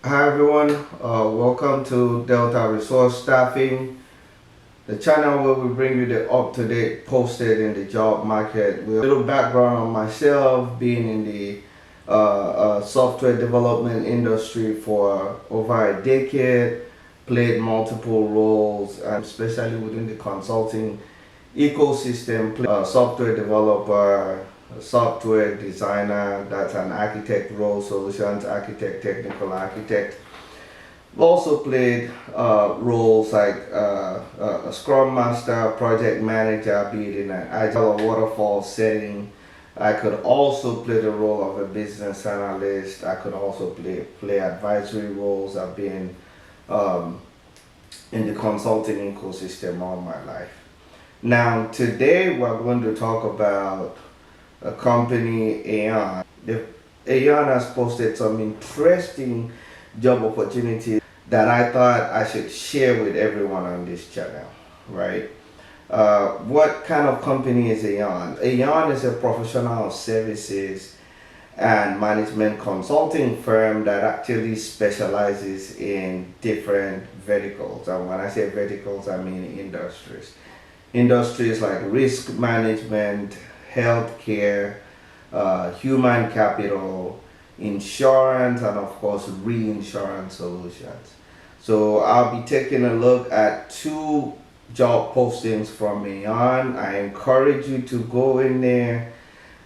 Hi everyone, welcome to Delta Resource Staffing, the channel where we bring you the up-to-date posted in the job market. With a little background on myself, being in the software development industry for over a decade, played multiple roles, and especially within the consulting ecosystem, software developer, software designer, that's an architect role, solutions architect, technical architect. I've also played roles like a scrum master, project manager, be it in an agile or waterfall setting. I could also play the role of a business analyst. I could also play advisory roles. I've been um, in the consulting ecosystem all my life. Now, today we're going to talk about a company, AON. AON has posted some interesting job opportunities that I thought I should share with everyone on this channel, right? What kind of company is AON? AON is a professional services and management consulting firm that actually specializes in different verticals. And when I say verticals, I mean industries. Industries like risk management, healthcare, human capital, insurance, and of course, reinsurance solutions. So I'll be taking a look at two job postings from AON. I encourage you to go in there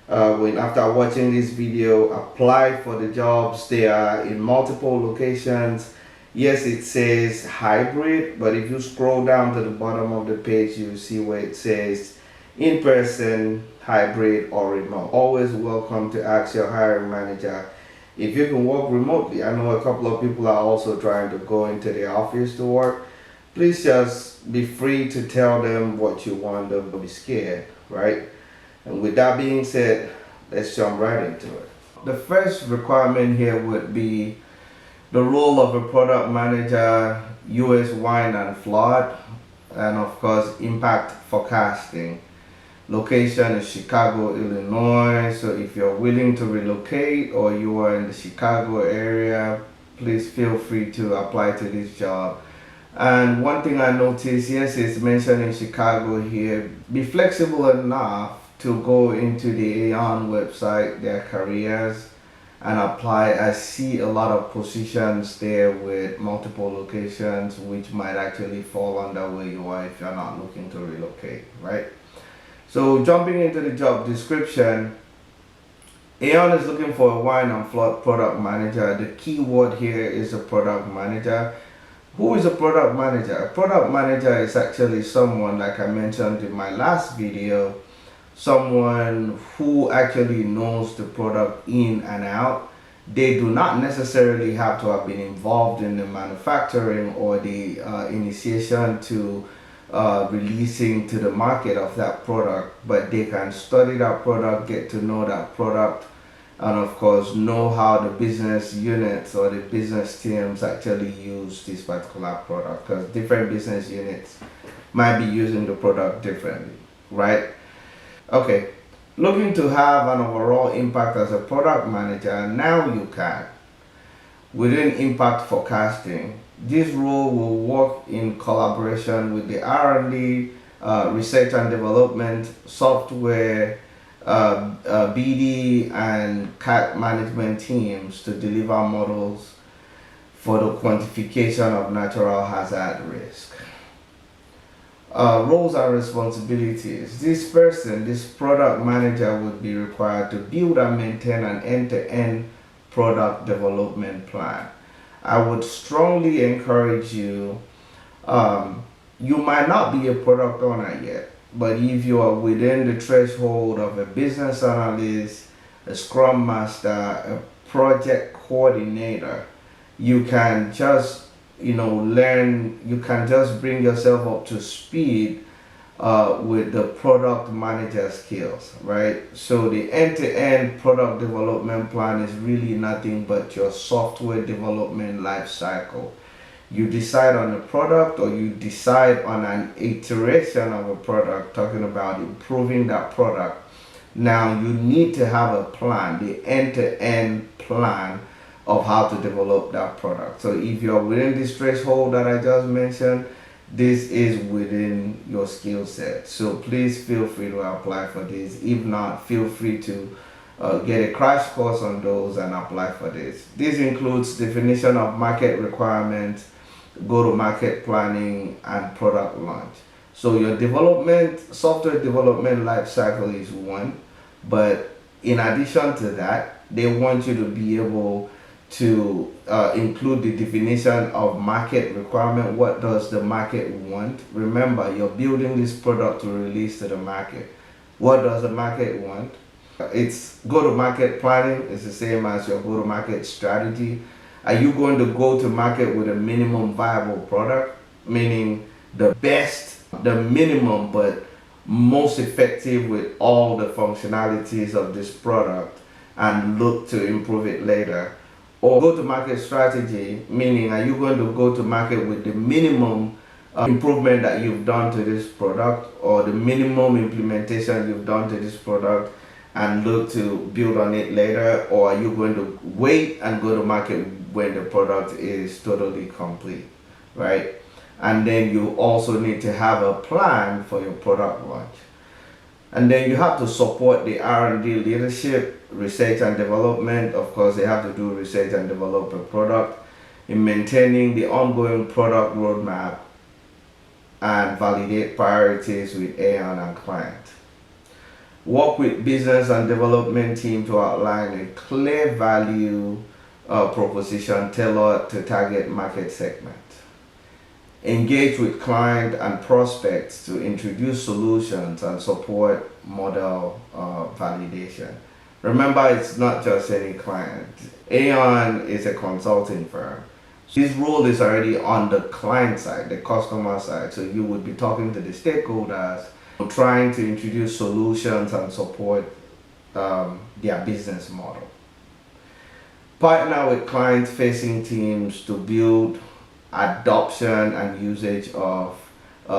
when after watching this video, apply for the jobs. They are in multiple locations. Yes, it says hybrid, but if you scroll down to the bottom of the page, you see where it says in person, hybrid, or remote. Always welcome to ask your hiring manager if you can work remotely. I know a couple of people are also trying to go into the office to work. Please just be free to tell them what you want them to be scared, right? And with that being said, let's jump right into it. The first requirement here would be the role of a product manager, US wine and flood, and of course impact forecasting. Location is Chicago, Illinois. So if you're willing to relocate or you are in the Chicago area, please feel free to apply to this job. And one thing I noticed, yes, it's mentioned in Chicago here. Be flexible enough to go into the AON website, their careers, and apply. I see a lot of positions there with multiple locations, which might actually fall under where you are if you're not looking to relocate, right? So jumping into the job description, AON is looking for a wine and flood product manager. The key word here is a product manager. Who is a product manager? A product manager is actually someone, like I mentioned in my last video, someone who actually knows the product in and out. They do not necessarily have to have been involved in the manufacturing or the initiation to releasing to the market of that product, but they can study that product, get to know that product, and of course know how the business units or the business teams actually use this particular product, because different business units might be using the product differently, right? Okay, looking to have an overall impact as a product manager, now you can. Within impact forecasting, this role will work in collaboration with the R&D, research and development, software, BD, and CAT management teams to deliver models for the quantification of natural hazard risk. Roles and responsibilities. This person, this product manager, would be required to build and maintain an end-to-end product development plan. I would strongly encourage you, you might not be a product owner yet, but if you are within the threshold of a business analyst, a scrum master, a project coordinator, you can just learn, you can just bring yourself up to speed with the product manager skills, right? So the end-to-end product development plan is really nothing but your software development life cycle. You decide on a product or you decide on an iteration of a product, talking about improving that product. Now you need to have a plan, the end-to-end plan of how to develop that product. So if you're within this threshold that I just mentioned, this is within your skill set. So please feel free to apply for this. If not, feel free to get a crash course on those and apply for this. This includes definition of market requirements, go-to-market planning, and product launch. So your software development life cycle is one, but in addition to that, they want you to be able to include the definition of market requirement. What does the market want? Remember, you're building this product to release to the market. What does the market want? It's go-to-market planning. It's the same as your go-to-market strategy. Are you going to go to market with a minimum viable product, meaning the best, the minimum, but most effective with all the functionalities of this product, and look to improve it later? Or go to market strategy, meaning are you going to go to market with the minimum improvement that you've done to this product, or the minimum implementation you've done to this product, and look to build on it later? Or are you going to wait and go to market when the product is totally complete, right? And then you also need to have a plan for your product launch. And then you have to support the R&D leadership, research and development. Of course, they have to do research and develop a product, in maintaining the ongoing product roadmap, and validate priorities with AON and client. Work with business and development team to outline a clear value proposition tailored to target market segment. Engage with client and prospects to introduce solutions and support model validation. Remember, it's not just any client. AON is a consulting firm. This role is already on the client side, the customer side. So you would be talking to the stakeholders, trying to introduce solutions and support their business model. Partner with client-facing teams to build adoption and usage of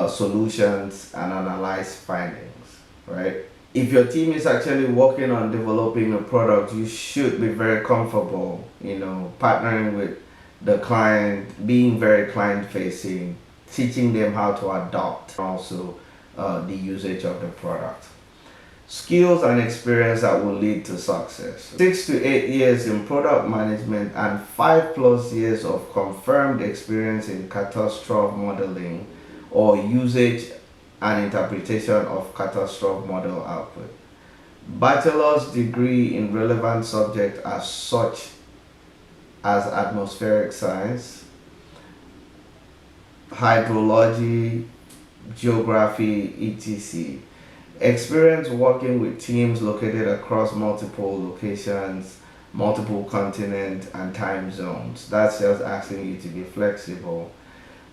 solutions and analyze findings, right? If your team is actually working on developing a product, you should be very comfortable, partnering with the client, being very client-facing, teaching them how to adopt, also the usage of the product. Skills and experience that will lead to success. 6 to 8 years in product management and 5+ years of confirmed experience in catastrophe modeling or usage and interpretation of catastrophe model output. Bachelor's degree in relevant subject as such as atmospheric science, hydrology, geography, etc. Experience working with teams located across multiple locations, multiple continents, and time zones. That's just asking you to be flexible.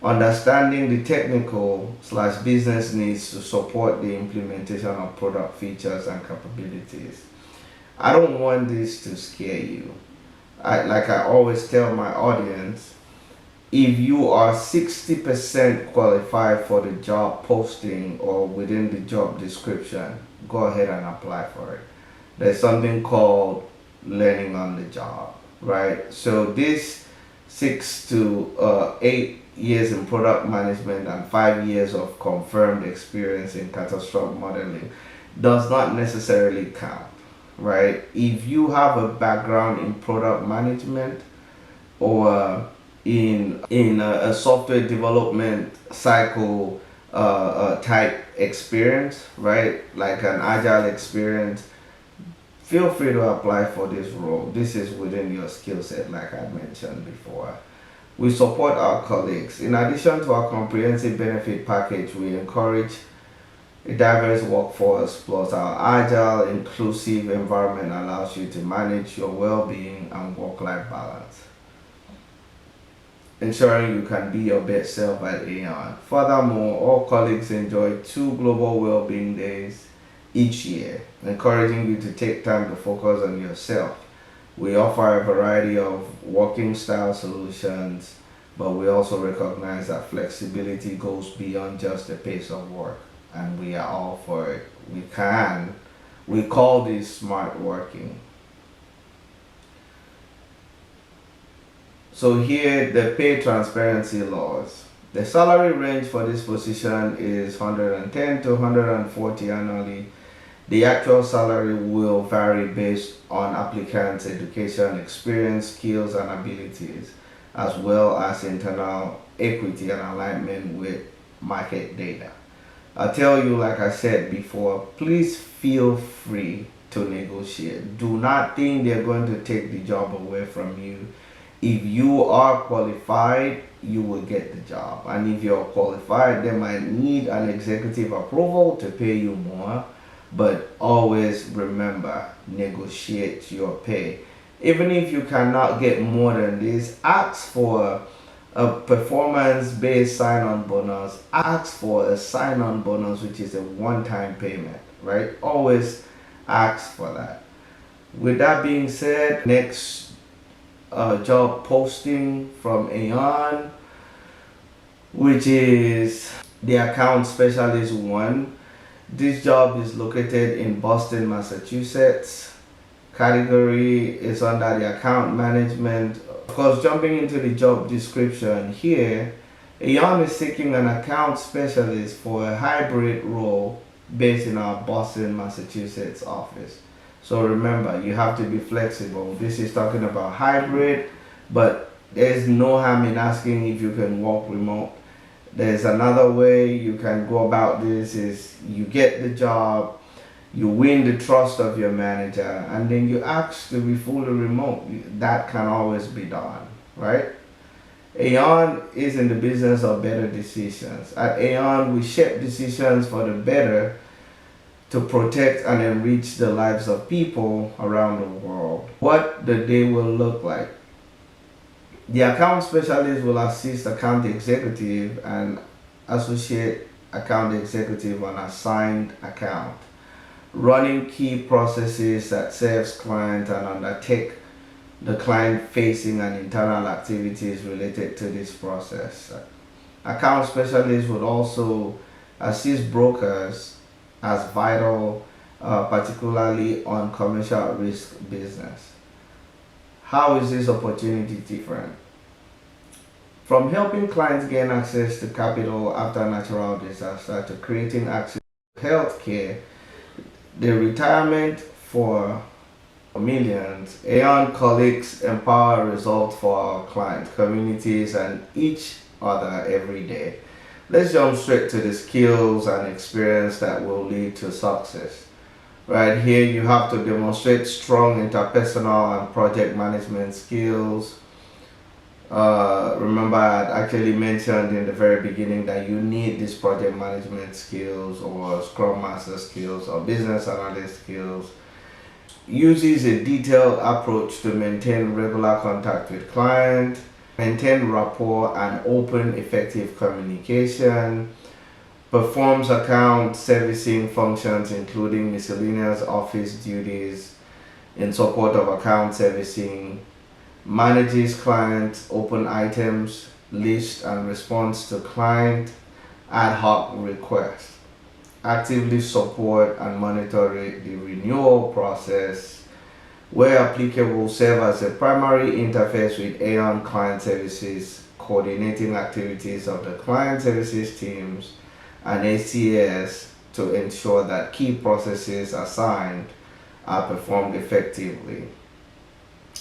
Understanding the technical/business needs to support the implementation of product features and capabilities. I don't want this to scare you. Like I always tell my audience, if you are 60% qualified for the job posting or within the job description, go ahead and apply for it. There's something called learning on the job, right? So this 6 to 8 years in product management and 5 years of confirmed experience in catastrophe modeling does not necessarily count, right? If you have a background in product management or in a software development cycle type experience, right, like an agile experience, feel free to apply for this role. This is within your skill set, like I mentioned before. We support our colleagues. In addition to our comprehensive benefit package, we encourage a diverse workforce, plus our agile, inclusive environment allows you to manage your well-being and work-life balance, ensuring you can be your best self at AON. Furthermore, all colleagues enjoy 2 global well-being days each year, encouraging you to take time to focus on yourself. We offer a variety of working style solutions, but we also recognize that flexibility goes beyond just the pace of work, and we are all for it. We call this smart working. So here, the pay transparency laws. The salary range for this position is 110 to 140 annually. The actual salary will vary based on applicants' education, experience, skills, and abilities, as well as internal equity and alignment with market data. I'll tell you, like I said before, please feel free to negotiate. Do not think they're going to take the job away from you. If you are qualified, you will get the job. And if you're qualified, they might need an executive approval to pay you more. But always remember, negotiate your pay. Even if you cannot get more than this, ask for a performance-based sign-on bonus. Ask for a sign-on bonus, which is a one-time payment, right? Always ask for that. With that being said, next job posting from AON, which is the account specialist one. This job is located in Boston, Massachusetts. Category is under the account management. Of course, jumping into the job description here, AON is seeking an account specialist for a hybrid role based in our Boston, Massachusetts office. So remember, you have to be flexible. This is talking about hybrid, but there's no harm in asking if you can work remote. There's another way you can go about this is you get the job, you win the trust of your manager, and then you ask to be fully remote. That can always be done, right? AON is in the business of better decisions. At AON, we shape decisions for the better to protect and enrich the lives of people around the world. What the day will look like. The account specialist will assist account executive and associate account executive on assigned account, running key processes that serves client and undertake the client-facing and internal activities related to this process. Account specialists would also assist brokers as vital, particularly on commercial risk business. How is this opportunity different? From helping clients gain access to capital after natural disaster to creating access to health care, the retirement for millions, AON colleagues empower results for our clients, communities, and each other every day. Let's jump straight to the skills and experience that will lead to success. Right here, you have to demonstrate strong interpersonal and project management skills. Remember, I actually mentioned in the very beginning that you need these project management skills or Scrum Master skills or business analyst skills. Uses a detailed approach to maintain regular contact with clients, maintain rapport and open, effective communication, performs account servicing functions including miscellaneous office duties in support of account servicing, manages client open items, list and responds to client ad hoc requests, actively support and monitor the renewal process, where applicable serve as a primary interface with AON client services, coordinating activities of the client services teams and ACS to ensure that key processes assigned are performed effectively.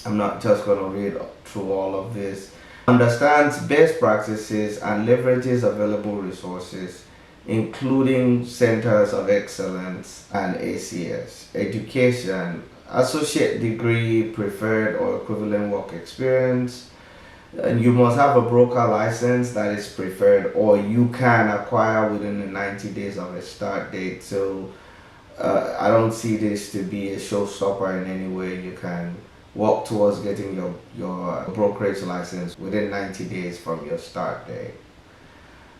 I'm not just going to read through all of this. Understands best practices and leverages available resources, including centers of excellence and ACS. Education, associate degree, preferred or equivalent work experience. And you must have a broker license that is preferred or you can acquire within the 90 days of a start date. So I don't see this to be a showstopper in any way. You can work towards getting your brokerage license within 90 days from your start date.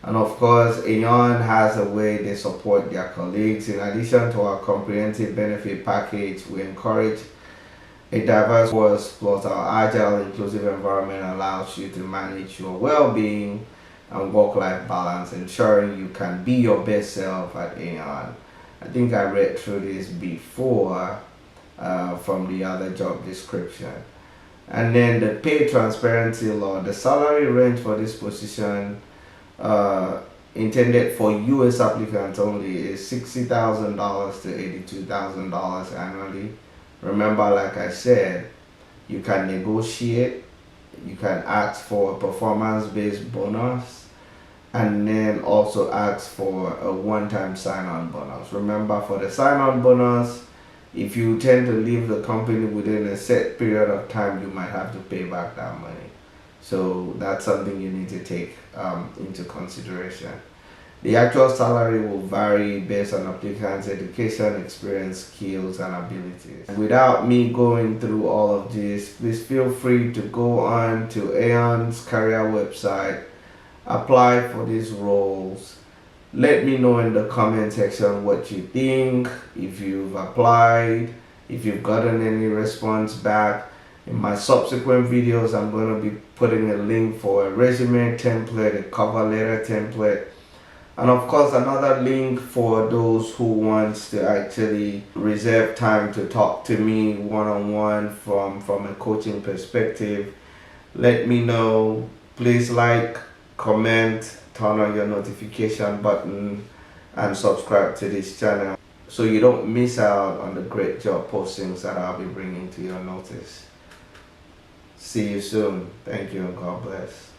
And of course, AON has a way they support their colleagues. In addition to our comprehensive benefit package, we encourage a diverse workforce plus our agile, inclusive environment allows you to manage your well-being and work-life balance, ensuring you can be your best self at AON. I think I read through this before from the other job description. And then the pay transparency law, the salary range for this position uh, intended for US applicants only is $60,000 to $82,000 annually. Remember, like I said, you can negotiate, you can ask for a performance-based bonus, and then also ask for a one-time sign-on bonus. Remember, for the sign-on bonus, if you tend to leave the company within a set period of time, you might have to pay back that money. So that's something you need to take into consideration. The actual salary will vary based on applicants' education, experience, skills, and abilities. Without me going through all of this, please feel free to go on to AON's career website, apply for these roles. Let me know in the comment section what you think, if you've applied, if you've gotten any response back. In my subsequent videos, I'm going to be putting a link for a resume template, a cover letter template, and of course another link for those who wants to actually reserve time to talk to me one-on-one from a coaching perspective. Let me know. Please like, comment, turn on your notification button, and subscribe to this channel so you don't miss out on the great job postings that I'll be bringing to your notice. See you soon. Thank you and God bless.